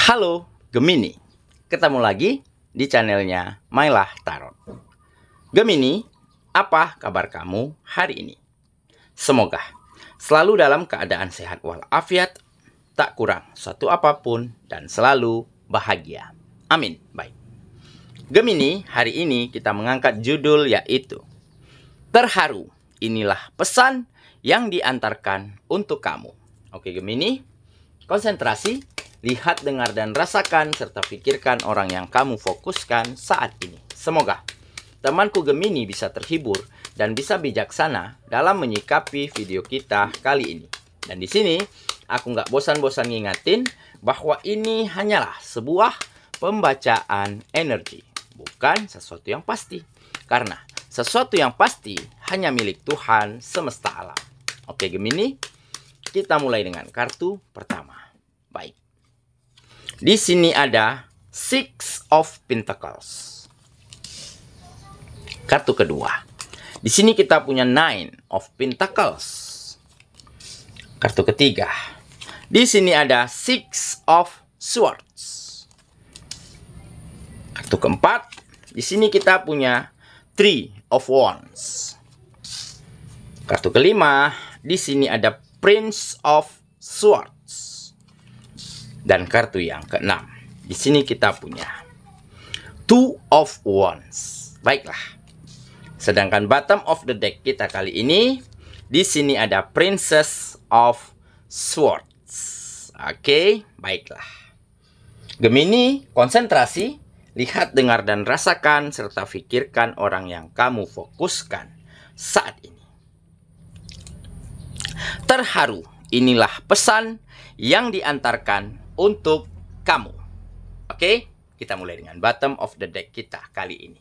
Halo Gemini, ketemu lagi di channelnya Mailah Tarot. Gemini, apa kabar kamu hari ini? Semoga selalu dalam keadaan sehat walafiat, tak kurang suatu apapun, dan selalu bahagia. Amin. Baik. Gemini, hari ini kita mengangkat judul yaitu Terharu, inilah pesan yang diantarkan untuk kamu. Oke Gemini, konsentrasi. Lihat, dengar, dan rasakan, serta pikirkan orang yang kamu fokuskan saat ini. Semoga temanku Gemini bisa terhibur dan bisa bijaksana dalam menyikapi video kita kali ini. Dan di sini, aku nggak bosan-bosan ngingatin bahwa ini hanyalah sebuah pembacaan energi, bukan sesuatu yang pasti. Karena sesuatu yang pasti hanya milik Tuhan semesta alam. Oke Gemini, kita mulai dengan kartu pertama. Baik. Di sini ada Six of Pentacles. Kartu kedua. Di sini kita punya Nine of Pentacles. Kartu ketiga. Di sini ada Six of Swords. Kartu keempat. Di sini kita punya Three of Wands. Kartu kelima. Di sini ada Prince of Swords. Dan kartu yang keenam, di sini kita punya Two of Wands. Baiklah. Sedangkan bottom of the deck kita kali ini, di sini ada Princess of Swords. Oke, baiklah. Gemini, konsentrasi, lihat, dengar, dan rasakan, serta pikirkan orang yang kamu fokuskan saat ini. Terharu, inilah pesan yang diantarkan untuk kamu. Oke, kita mulai dengan bottom of the deck kita kali ini.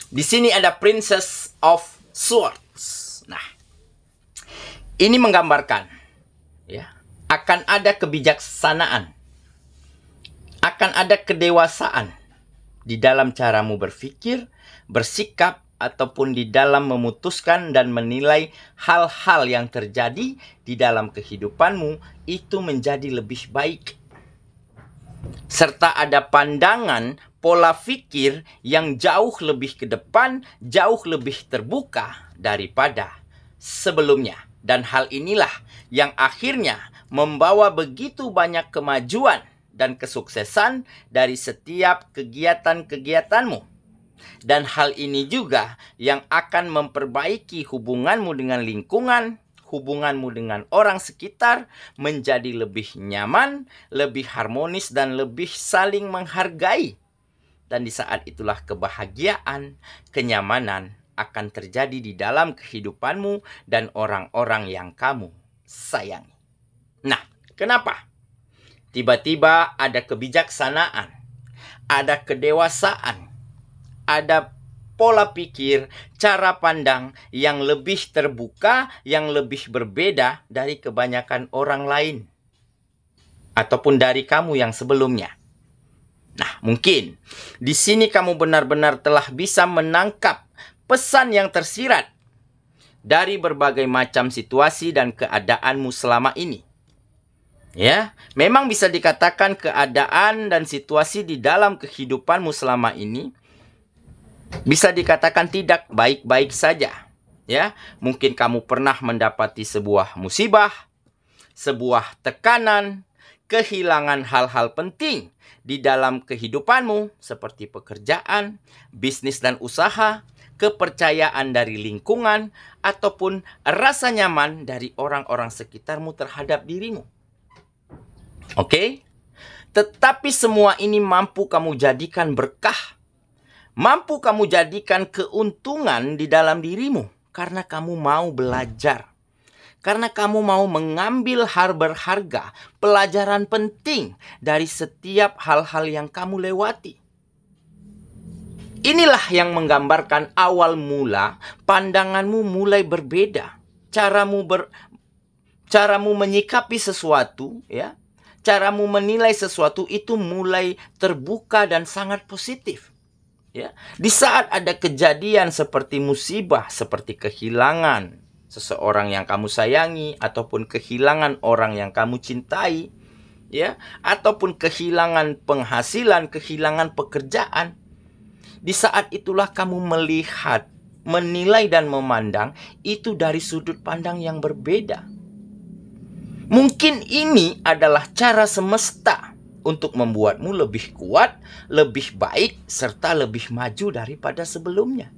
Di sini ada Princess of Swords. Nah, ini menggambarkan ya, akan ada kebijaksanaan, akan ada kedewasaan di dalam caramu berpikir, bersikap, ataupun di dalam memutuskan dan menilai hal-hal yang terjadi di dalam kehidupanmu itu menjadi lebih baik. Serta ada pandangan, pola pikir yang jauh lebih ke depan, jauh lebih terbuka daripada sebelumnya. Dan hal inilah yang akhirnya membawa begitu banyak kemajuan dan kesuksesan dari setiap kegiatan-kegiatanmu. Dan hal ini juga yang akan memperbaiki hubunganmu dengan lingkungan, hubunganmu dengan orang sekitar menjadi lebih nyaman, lebih harmonis, dan lebih saling menghargai. Dan di saat itulah kebahagiaan, kenyamanan akan terjadi di dalam kehidupanmu dan orang-orang yang kamu sayangi. Nah, kenapa? Tiba-tiba ada kebijaksanaan, ada kedewasaan, ada pola pikir, cara pandang yang lebih terbuka, yang lebih berbeda dari kebanyakan orang lain. Ataupun dari kamu yang sebelumnya. Nah, mungkin di sini kamu benar-benar telah bisa menangkap pesan yang tersirat dari berbagai macam situasi dan keadaanmu selama ini. Ya, memang bisa dikatakan keadaan dan situasi di dalam kehidupanmu selama ini bisa dikatakan tidak baik-baik saja. Ya, mungkin kamu pernah mendapati sebuah musibah, sebuah tekanan, kehilangan hal-hal penting di dalam kehidupanmu seperti pekerjaan, bisnis dan usaha, kepercayaan dari lingkungan, ataupun rasa nyaman dari orang-orang sekitarmu terhadap dirimu. Oke? Tetapi semua ini mampu kamu jadikan berkah. Mampu kamu jadikan keuntungan di dalam dirimu. Karena kamu mau belajar. Karena kamu mau mengambil hal berharga, pelajaran penting dari setiap hal-hal yang kamu lewati. Inilah yang menggambarkan awal mula pandanganmu mulai berbeda. Caramu menyikapi sesuatu, ya, caramu menilai sesuatu itu mulai terbuka dan sangat positif. Ya, di saat ada kejadian seperti musibah, seperti kehilangan seseorang yang kamu sayangi, ataupun kehilangan orang yang kamu cintai, ya, ataupun kehilangan penghasilan, kehilangan pekerjaan. Di saat itulah kamu melihat, menilai dan memandang itu dari sudut pandang yang berbeda. Mungkin ini adalah cara semesta untuk membuatmu lebih kuat, lebih baik, serta lebih maju daripada sebelumnya.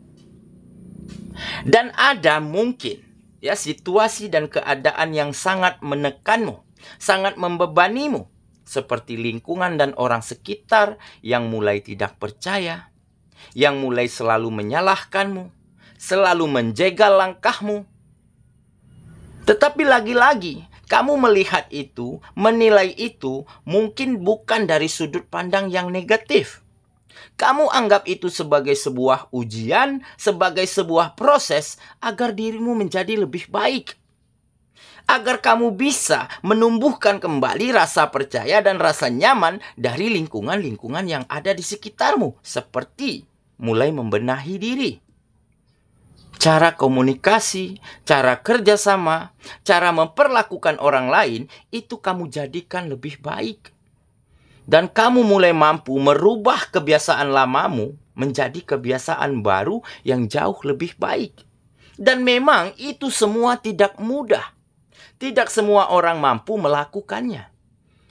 Dan ada mungkin ya situasi dan keadaan yang sangat menekanmu, sangat membebanimu, seperti lingkungan dan orang sekitar yang mulai tidak percaya, yang mulai selalu menyalahkanmu, selalu menjegal langkahmu. Tetapi lagi-lagi, kamu melihat itu, menilai itu, mungkin bukan dari sudut pandang yang negatif. Kamu anggap itu sebagai sebuah ujian, sebagai sebuah proses agar dirimu menjadi lebih baik. Agar kamu bisa menumbuhkan kembali rasa percaya dan rasa nyaman dari lingkungan-lingkungan yang ada di sekitarmu. Seperti mulai membenahi diri. Cara komunikasi, cara kerjasama, cara memperlakukan orang lain, itu kamu jadikan lebih baik. Dan kamu mulai mampu merubah kebiasaan lamamu menjadi kebiasaan baru yang jauh lebih baik. Dan memang itu semua tidak mudah. Tidak semua orang mampu melakukannya.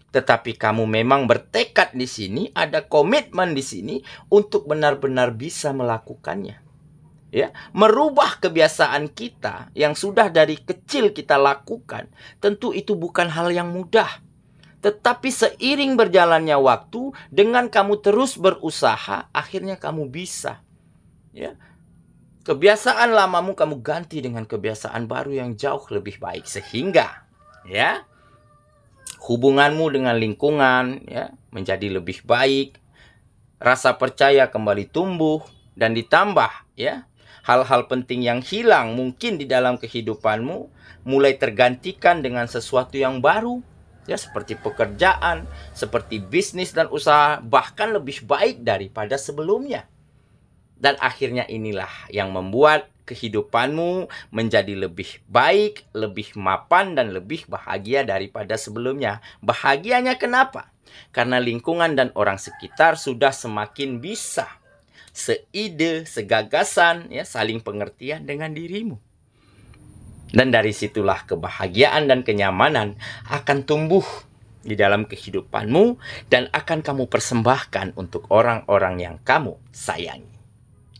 Tetapi kamu memang bertekad di sini, ada komitmen di sini untuk benar-benar bisa melakukannya. Ya, merubah kebiasaan kita yang sudah dari kecil kita lakukan, tentu itu bukan hal yang mudah. Tetapi seiring berjalannya waktu, dengan kamu terus berusaha, akhirnya kamu bisa. Ya, kebiasaan lamamu kamu ganti dengan kebiasaan baru yang jauh lebih baik. Sehingga ya, hubunganmu dengan lingkungan ya, menjadi lebih baik. Rasa percaya kembali tumbuh. Dan ditambah ya, hal-hal penting yang hilang mungkin di dalam kehidupanmu mulai tergantikan dengan sesuatu yang baru. Ya, seperti pekerjaan, seperti bisnis dan usaha, bahkan lebih baik daripada sebelumnya. Dan akhirnya inilah yang membuat kehidupanmu menjadi lebih baik, lebih mapan, dan lebih bahagia daripada sebelumnya. Bahagianya kenapa? Karena lingkungan dan orang sekitar sudah semakin bisa seide, segagasan, ya, saling pengertian dengan dirimu. Dan dari situlah kebahagiaan dan kenyamanan akan tumbuh di dalam kehidupanmu dan akan kamu persembahkan untuk orang-orang yang kamu sayangi.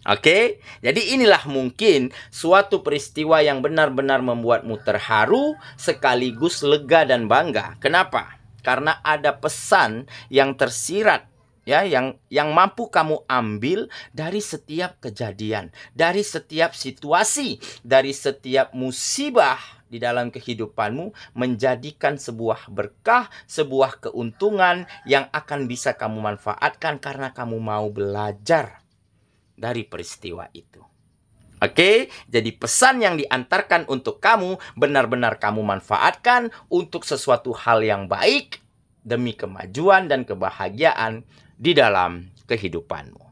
Oke, jadi inilah mungkin suatu peristiwa yang benar-benar membuatmu terharu sekaligus lega dan bangga. Kenapa? Karena ada pesan yang tersirat, ya, yang mampu kamu ambil dari setiap kejadian, dari setiap situasi, dari setiap musibah di dalam kehidupanmu, menjadikan sebuah berkah, sebuah keuntungan yang akan bisa kamu manfaatkan karena kamu mau belajar dari peristiwa itu. Oke, jadi pesan yang diantarkan untuk kamu benar-benar kamu manfaatkan untuk sesuatu hal yang baik demi kemajuan dan kebahagiaan di dalam kehidupanmu.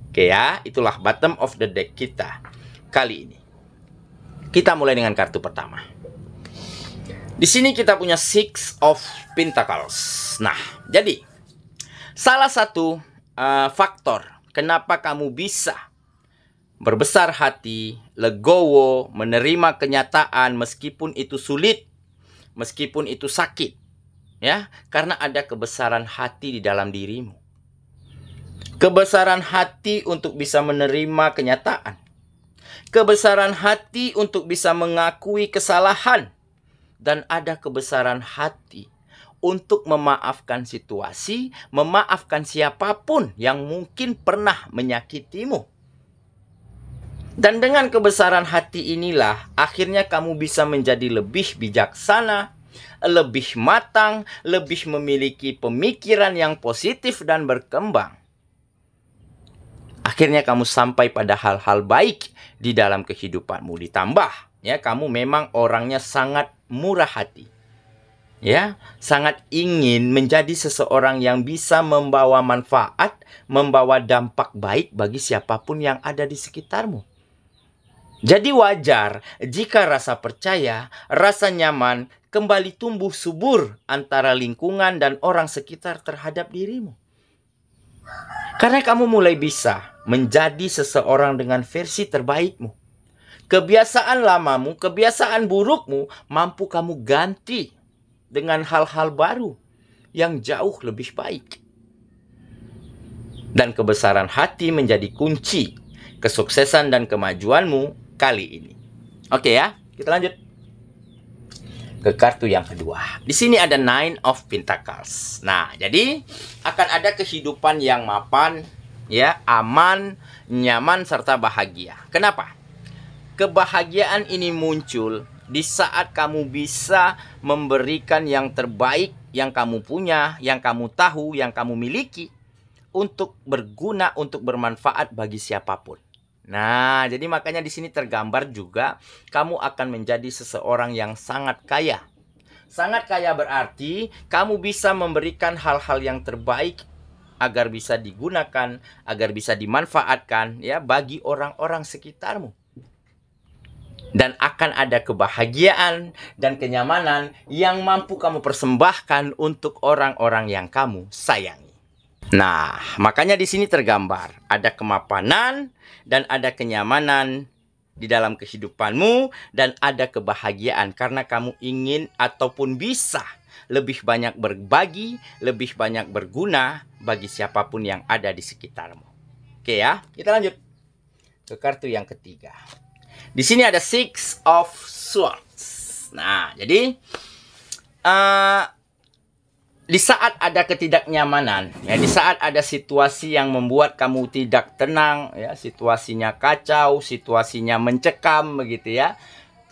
Oke ya, itulah bottom of the deck kita kali ini. Kita mulai dengan kartu pertama. Di sini kita punya Six of Pentacles. Nah, jadi salah satu faktor kenapa kamu bisa berbesar hati, legowo, menerima kenyataan meskipun itu sulit, meskipun itu sakit. Ya, karena ada kebesaran hati di dalam dirimu. Kebesaran hati untuk bisa menerima kenyataan. Kebesaran hati untuk bisa mengakui kesalahan. Dan ada kebesaran hati untuk memaafkan situasi, memaafkan siapapun yang mungkin pernah menyakitimu. Dan dengan kebesaran hati inilah akhirnya kamu bisa menjadi lebih bijaksana, lebih matang, lebih memiliki pemikiran yang positif dan berkembang. Akhirnya kamu sampai pada hal-hal baik di dalam kehidupanmu. Ditambah, ya, kamu memang orangnya sangat murah hati. Ya, sangat ingin menjadi seseorang yang bisa membawa manfaat, membawa dampak baik bagi siapapun yang ada di sekitarmu. Jadi wajar jika rasa percaya, rasa nyaman, kembali tumbuh subur antara lingkungan dan orang sekitar terhadap dirimu. Karena kamu mulai bisa menjadi seseorang dengan versi terbaikmu. Kebiasaan lamamu, kebiasaan burukmu mampu kamu ganti dengan hal-hal baru yang jauh lebih baik. Dan kebesaran hati menjadi kunci kesuksesan dan kemajuanmu kali ini. Oke ya, kita lanjut ke kartu yang kedua. Di sini ada Nine of Pentacles. Nah, jadi akan ada kehidupan yang mapan, ya, aman, nyaman, serta bahagia. Kenapa? Kebahagiaan ini muncul di saat kamu bisa memberikan yang terbaik yang kamu punya, yang kamu tahu, yang kamu miliki untuk berguna, untuk bermanfaat bagi siapapun. Nah, jadi makanya di sini tergambar juga kamu akan menjadi seseorang yang sangat kaya. Sangat kaya berarti kamu bisa memberikan hal-hal yang terbaik agar bisa digunakan, agar bisa dimanfaatkan ya bagi orang-orang sekitarmu. Dan akan ada kebahagiaan dan kenyamanan yang mampu kamu persembahkan untuk orang-orang yang kamu sayangi. Nah, makanya di sini tergambar ada kemapanan dan ada kenyamanan di dalam kehidupanmu dan ada kebahagiaan karena kamu ingin ataupun bisa lebih banyak berbagi, lebih banyak berguna bagi siapapun yang ada di sekitarmu. Oke ya, kita lanjut ke kartu yang ketiga. Di sini ada Six of Swords. Nah, jadi di saat ada ketidaknyamanan, ya, di saat ada situasi yang membuat kamu tidak tenang, ya, situasinya kacau, situasinya mencekam, begitu ya.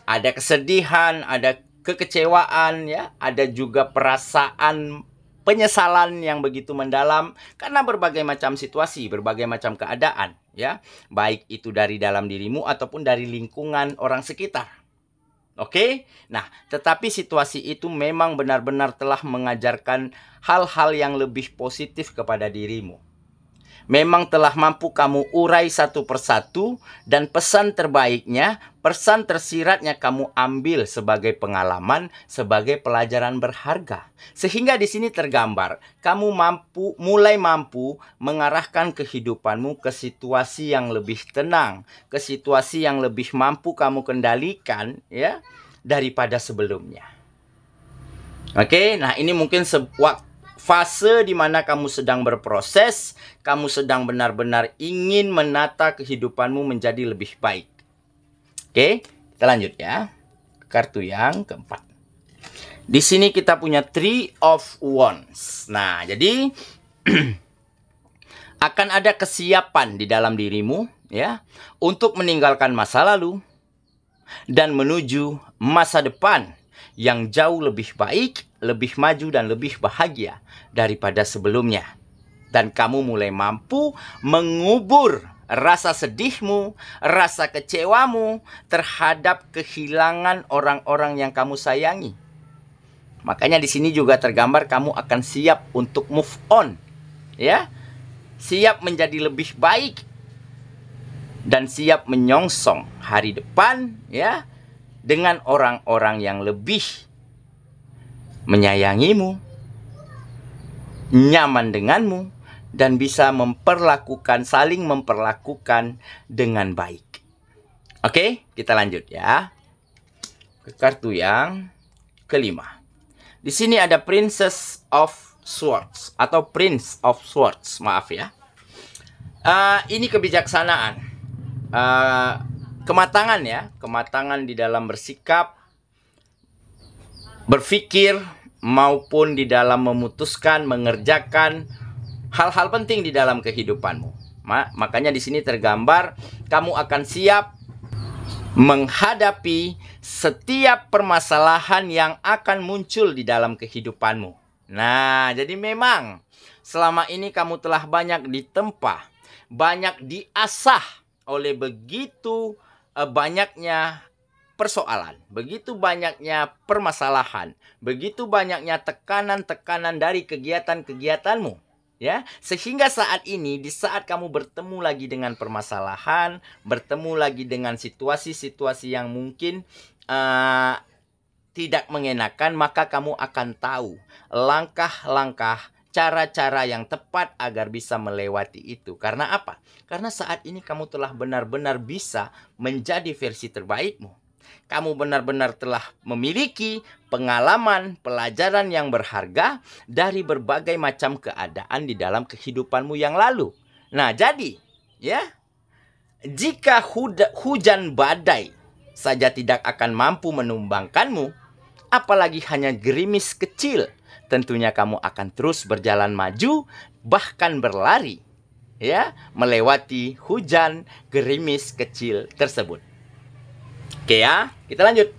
Ada kesedihan, ada kekecewaan, ya, ada juga perasaan penyesalan yang begitu mendalam karena berbagai macam situasi, berbagai macam keadaan, ya, baik itu dari dalam dirimu ataupun dari lingkungan orang sekitar. Oke, nah, tetapi situasi itu memang benar-benar telah mengajarkan hal-hal yang lebih positif kepada dirimu. Memang telah mampu kamu urai satu persatu dan pesan terbaiknya, pesan tersiratnya kamu ambil sebagai pengalaman, sebagai pelajaran berharga. Sehingga di sini tergambar, kamu mulai mampu mengarahkan kehidupanmu ke situasi yang lebih tenang, ke situasi yang lebih mampu kamu kendalikan, ya, daripada sebelumnya. Oke, nah ini mungkin fase di mana kamu sedang berproses, kamu sedang benar-benar ingin menata kehidupanmu menjadi lebih baik. Oke, kita lanjut ya. Kartu yang keempat. Di sini kita punya Three of Wands. Nah, jadi akan ada kesiapan di dalam dirimu ya untuk meninggalkan masa lalu dan menuju masa depan yang jauh lebih baik, lebih maju dan lebih bahagia daripada sebelumnya. Dan kamu mulai mampu mengubur rasa sedihmu, rasa kecewamu terhadap kehilangan orang-orang yang kamu sayangi. Makanya di sini juga tergambar kamu akan siap untuk move on, ya. Siap menjadi lebih baik dan siap menyongsong hari depan, ya, dengan orang-orang yang lebih menyayangimu, nyaman denganmu, dan bisa saling memperlakukan dengan baik. Oke, kita lanjut ya. Ke kartu yang kelima. Di sini ada Princess of Swords atau Prince of Swords, maaf ya. Ini kebijaksanaan, kematangan ya, kematangan di dalam bersikap, berpikir, maupun di dalam memutuskan, mengerjakan hal-hal penting di dalam kehidupanmu. Makanya di sini tergambar kamu akan siap menghadapi setiap permasalahan yang akan muncul di dalam kehidupanmu. Nah, jadi memang selama ini kamu telah banyak ditempa, banyak diasah oleh begitu banyaknya persoalan, begitu banyaknya permasalahan, begitu banyaknya tekanan-tekanan dari kegiatan-kegiatanmu, ya, sehingga saat ini, di saat kamu bertemu lagi dengan permasalahan, bertemu lagi dengan situasi-situasi yang mungkin tidak mengenakan, maka kamu akan tahu langkah-langkah, cara-cara yang tepat agar bisa melewati itu. Karena apa? Karena saat ini kamu telah benar-benar bisa menjadi versi terbaikmu. Kamu benar-benar telah memiliki pengalaman, pelajaran yang berharga dari berbagai macam keadaan di dalam kehidupanmu yang lalu. Nah, jadi, ya, jika hujan badai saja tidak akan mampu menumbangkanmu, apalagi hanya gerimis kecil, tentunya kamu akan terus berjalan maju, bahkan berlari, ya, melewati hujan gerimis kecil tersebut. Oke ya, kita lanjut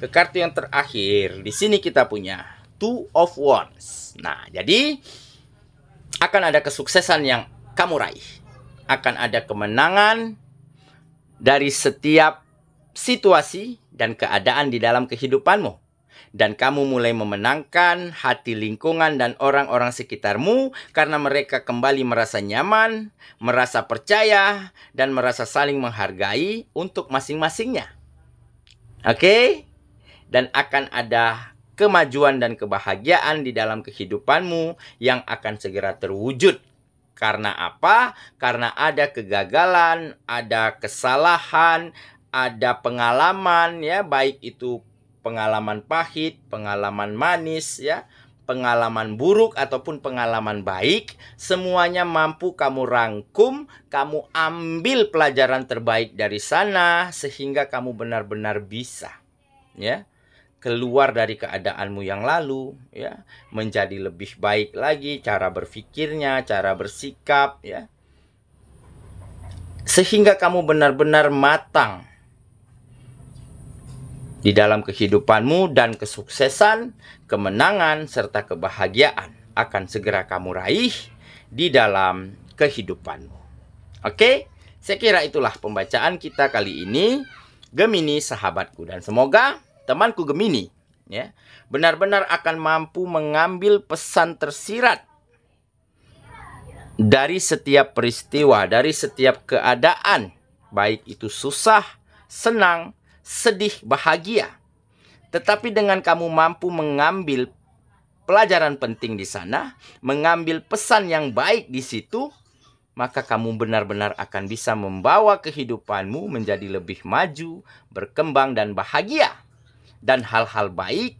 ke kartu yang terakhir. Di sini kita punya Two of Wands. Nah, jadi akan ada kesuksesan yang kamu raih. Akan ada kemenangan dari setiap situasi dan keadaan di dalam kehidupanmu. Dan kamu mulai memenangkan hati lingkungan dan orang-orang sekitarmu karena mereka kembali merasa nyaman, merasa percaya, dan merasa saling menghargai untuk masing-masingnya. Oke? Dan akan ada kemajuan dan kebahagiaan di dalam kehidupanmu yang akan segera terwujud. Karena apa? Karena ada kegagalan, ada kesalahan, ada pengalaman, ya, baik itu pengalaman pahit, pengalaman manis, ya, pengalaman buruk ataupun pengalaman baik, semuanya mampu kamu rangkum, kamu ambil pelajaran terbaik dari sana sehingga kamu benar-benar bisa, ya, keluar dari keadaanmu yang lalu, ya, menjadi lebih baik lagi cara berpikirnya, cara bersikap, ya, sehingga kamu benar-benar matang di dalam kehidupanmu, dan kesuksesan, kemenangan, serta kebahagiaan akan segera kamu raih di dalam kehidupanmu. Oke, saya kira itulah pembacaan kita kali ini, Gemini sahabatku. Dan semoga temanku Gemini, ya, benar-benar akan mampu mengambil pesan tersirat dari setiap peristiwa, dari setiap keadaan, baik itu susah, senang, sedih, bahagia. Tetapi dengan kamu mampu mengambil pelajaran penting di sana, mengambil pesan yang baik di situ, maka kamu benar-benar akan bisa membawa kehidupanmu menjadi lebih maju, berkembang, dan bahagia. Dan hal-hal baik,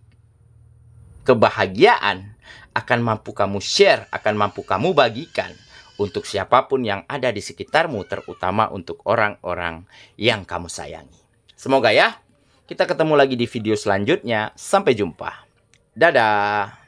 kebahagiaan akan mampu kamu share, akan mampu kamu bagikan untuk siapapun yang ada di sekitarmu, terutama untuk orang-orang yang kamu sayangi. Semoga ya, kita ketemu lagi di video selanjutnya. Sampai jumpa. Dadah.